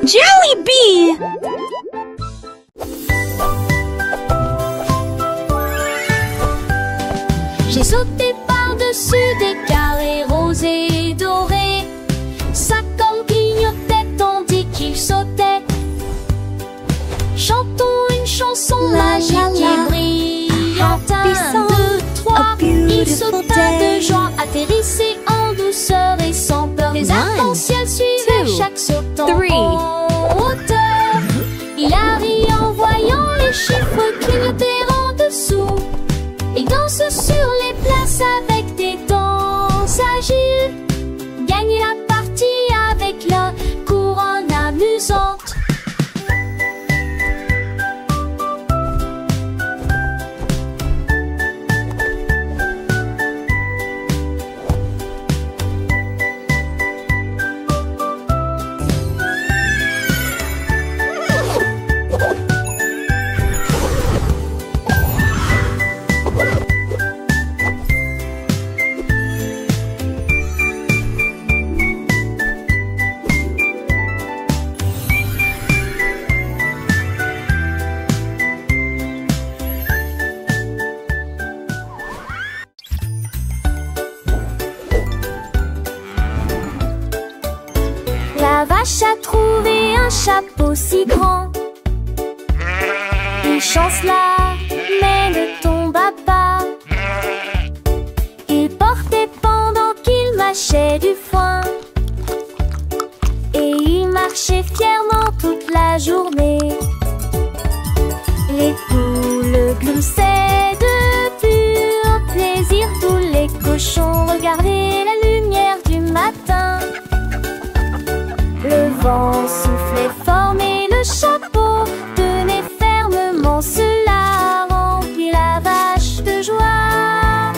Jelly Bee! J'ai sauté par-dessus des carrés rosés et dorés. Sa corne clignotait tandis qu'il sautait. Chantons une chanson magique et brillante. 1, 2, 3, il sauta de joie, atterrissait en douceur et sans peur. Les arcs-en-ciel suivaient chaque saut en hauteur. Il a ri en voyant les chiffres clignoter en dessous. Il danse sur les places avec des danses agiles. Gagne la partie avec la couronne amusante. La vache a trouvé un chapeau si grand. Une chance là, mais ne tomba pas. Il portait pendant qu'il mâchait du foin. Et il marchait fièrement toute la journée. Les poules gloussaient de pur plaisir. Tous les cochons regardaient la lumière du matin. Le vent soufflait fort mais le chapeau tenait fermement. Cela remplit la vache de joie.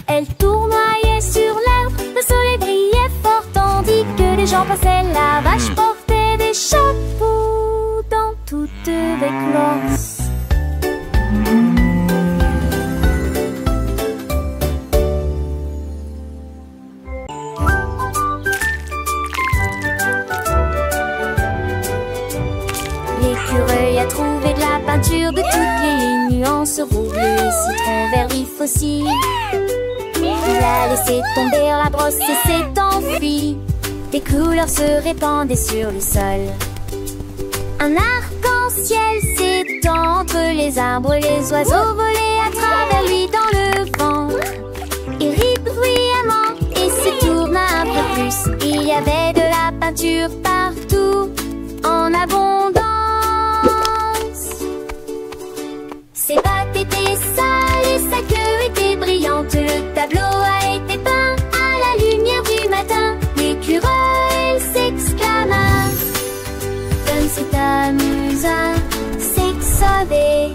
Elle tournoyait sur l'herbe, le soleil brillait fort tandis que les gens passaient. La vache portait des chapeaux dans toute éclose. L'écureuil a trouvé de la peinture de toutes les nuances, rouge, bleu, citron, vert vif aussi. Il a laissé tomber la brosse et s'est enfui. Des couleurs se répandaient sur le sol. Un arc-en-ciel s'étend entre les arbres, les oiseaux volaient à travers lui dans le vent. Il rit bruyamment et se tourna un peu plus. Il y avait de la peinture partout, en abondance. Ses pattes étaient sales et sa queue était brillante. Le tableau a été peint à la lumière du matin. L'écureuil s'exclama: comme c'est amusant, c'est que sauver.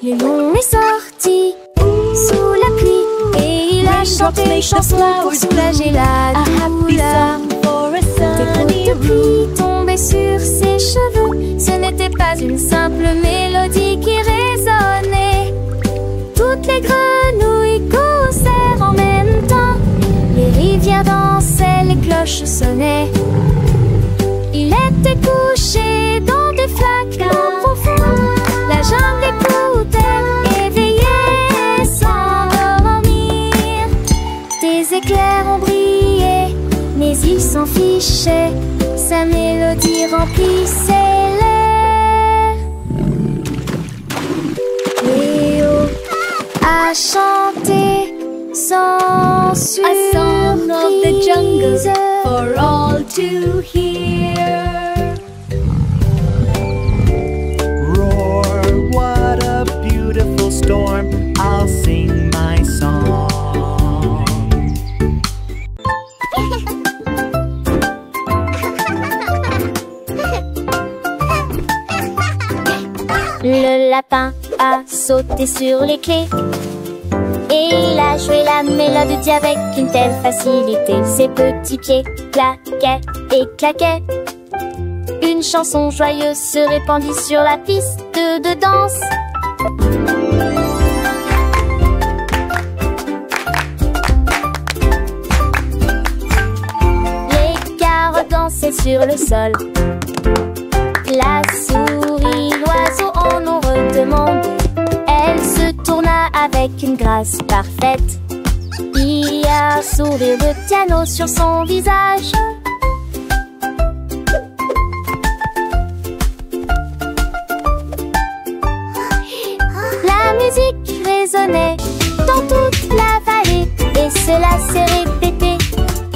Le lion est sorti sous la pluie et il a chanté une chanson pour soulager la douleur. Des gouttes de pluie tombaient sur ses cheveux. Ce n'était pas une simple mélodie qui résonnait. Toutes les grenouilles causèrent en même temps. Les rivières dansaient, les cloches sonnaient. Il était couché dans des flaques profondes. La jungle écoutait, éveillée sans dormir. Des éclairs ont brillé, mais il s'en fichait. Sa mélodie remplissait l'air. Léo a chanté sans surprise. A song of the jungle for all to hear. Storm, I'll sing my song. Le lapin a sauté sur les clés. Et il a joué la mélodie avec une telle facilité. Ses petits pieds claquaient et claquaient. Une chanson joyeuse se répandit sur la piste de danse. Les carottes dansaient sur le sol. La souris, l'oiseau en ont redemandé. Elle se tourna avec une grâce parfaite. Il y a un sourire de piano sur son visage. La musique résonnait dans toute la vallée. Et cela s'est répété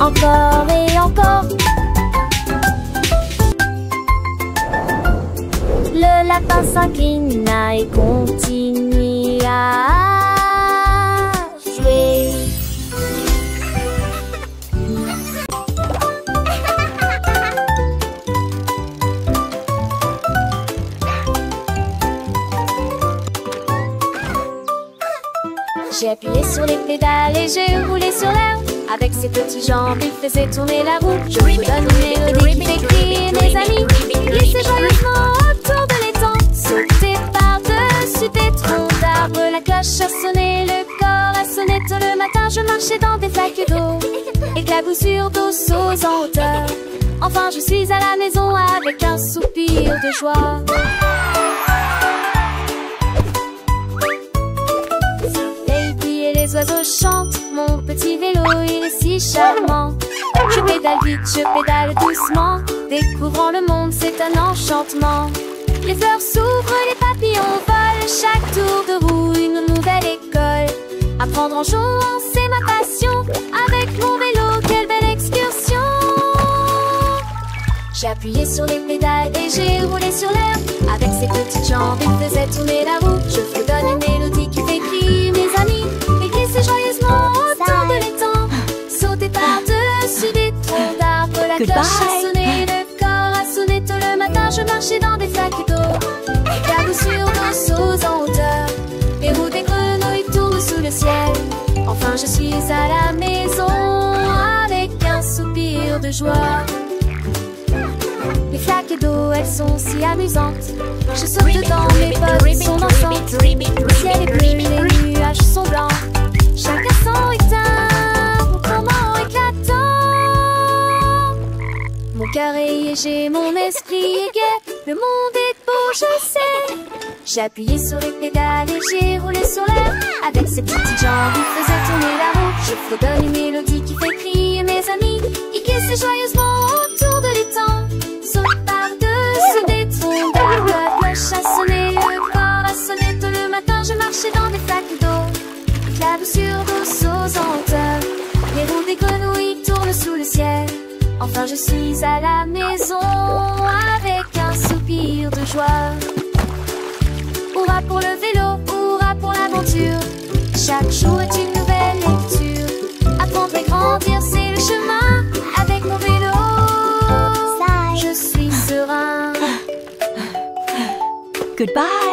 encore et encore. Le lapin s'inclina et continua à jouer. J'ai appuyé sur les pédales et j'ai roulé sur l'herbe. Avec ses petites jambes, il faisait tourner la roue. Je vous donne une mélodie qui fait crier mes amis. Glissez joyeusement autour de l'étang. Sautez par-dessus des troncs d'arbres. La cloche a sonné, le corps a sonné tôt le matin. Je marchais dans des flaques d'eau, éclaboussures d'eau sauts en hauteur. Enfin je suis à la maison avec un soupir de joie. Les oiseaux chantent, mon petit vélo il est si charmant. Je pédale vite, je pédale doucement, découvrant le monde c'est un enchantement. Les fleurs s'ouvrent, les papillons volent, chaque tour de roue une nouvelle école. Apprendre en jouant c'est ma passion, avec mon vélo quelle belle excursion. J'ai appuyé sur les pédales et j'ai roulé sur l'air. Avec ses petites jambes il faisait tourner la roue. Je vous donne une mélodie qui fait crier mes amis. Glissez joyeusement autour de l'étang. Sautez par-dessus des troncs d'arbres. La cloche a sonné, le corps a sonné tôt le matin. Je marchais dans des flaques d'eau, éclaboussures d'eau sauts en hauteur. Les roues des grenouilles tournent sous le ciel. Enfin je suis à la maison avec un soupir de joie. Les flaques d'eau elles sont si amusantes. Je saute dedans, mes potes sont dansantes. Le ciel est bleu, les nuages sont blancs. Chacun son éteint, mon comment éclatant. Mon cœur est léger, mon esprit est gai. Le monde est beau, je sais. J'ai appuyé sur les pédales et j'ai roulé sur l'air. Avec ses petites jambes, il faisait tourner la roue. Je fredonne une mélodie qui fait crier mes amis. Il glissait joyeusement autour de l'étang. Saute par-dessus des troncs d'arbres. La cloche a sonné, le corps a sonné tôt le matin. Je marchais dans des flaques d'eau, éclaboussures d'eau sauts en hauteur. Les roues des grenouilles tournent sous le ciel. Enfin je suis à la maison avec un soupir de joie. Hurrah pour le vélo, hurrah pour l'aventure. Chaque jour est une nouvelle lecture. Apprendre et grandir c'est le chemin. Avec mon vélo je suis serein. Goodbye.